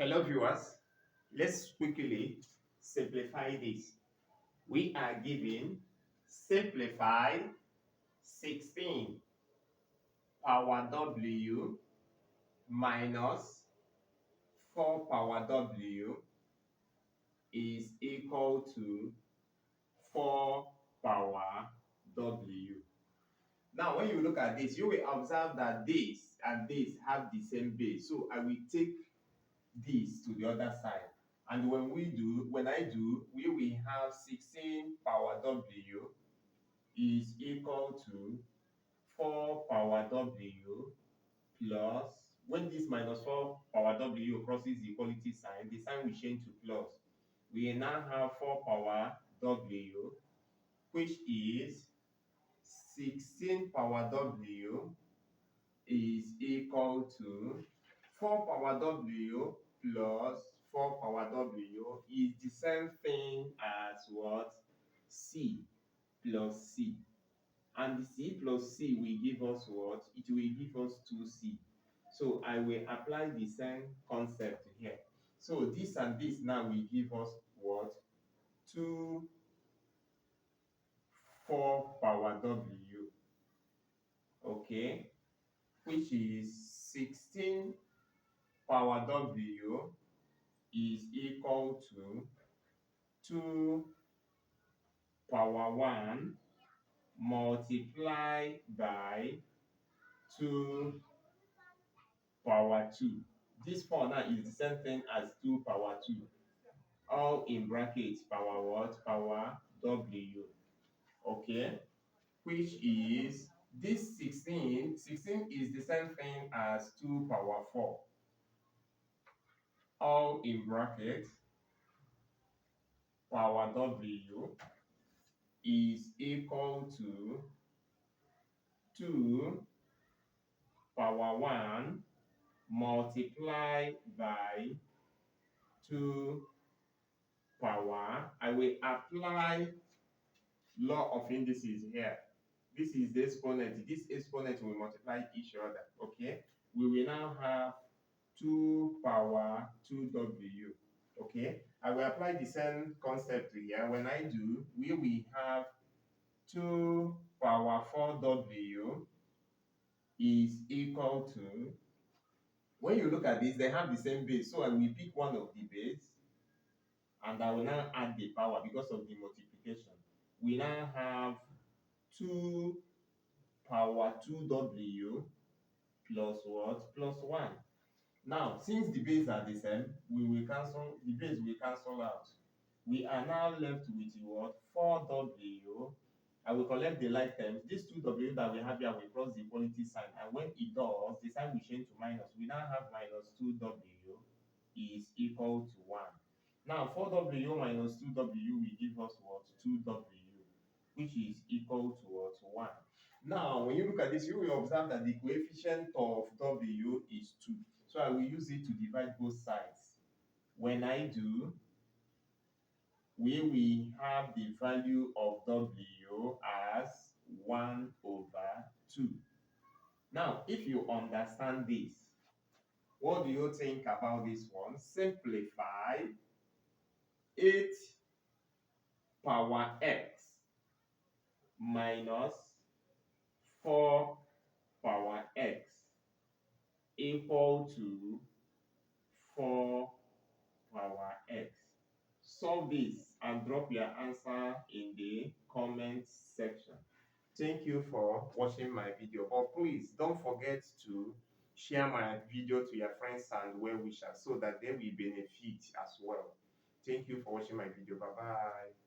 Hello viewers, let's quickly simplify this. We are given simplify 16 power W minus 4 power W is equal to 4 power W. Now when you look at this, you will observe that this and this have the same base. So I will take this to the other side. And when I do, we will have 16 power W is equal to 4 power W plus, when this minus 4 power W crosses the equality sign, the sign will change to plus. We now have 4 power W, which is 16 power W is equal to 4 power W plus 4 power W is the same thing as what? C plus C. And the C plus C will give us what? It will give us 2C. So I will apply the same concept here. So this and this now will give us what? 2 4 power W. Okay? Which is 16 power W is equal to 2 power 1 multiplied by 2 power 2. This 4 now is the same thing as 2 power 2. All in brackets, power what? Power W. Okay? Which is, this 16 is the same thing as 2 power 4. All in brackets, power W is equal to 2 power 1 multiplied by 2 power. I will apply law of indices here. This is the exponent. This exponent will multiply each other. Okay? We will now have 2 power 2W. Okay? I will apply the same concept here. When I do, we will have 2 power 4W is equal to, when you look at this, they have the same base. So I will pick one of the base and I will now add the power because of the multiplication. We now have 2 power 2W plus what? Plus 1. Now, since the base are the same, we will cancel, the base will cancel out. We are now left with what? 4W. I will collect the like terms. This 2W that we have here will cross the equality sign. And when it does, the sign will change to minus. We now have minus 2W is equal to 1. Now, 4W minus 2W will give us what? 2W, which is equal to what? 1. Now, when you look at this, you will observe that the coefficient of W is 2. So I will use it to divide both sides. When I do, we will have the value of W as 1 over 2. Now, if you understand this, what do you think about this one? Simplify 8 power x minus 4 power x equal to 4 power x. Solve this and drop your answer in the comment section. Thank you for watching my video. But please don't forget to share my video to your friends and well wishers so that they will benefit as well. Thank you for watching my video. Bye bye.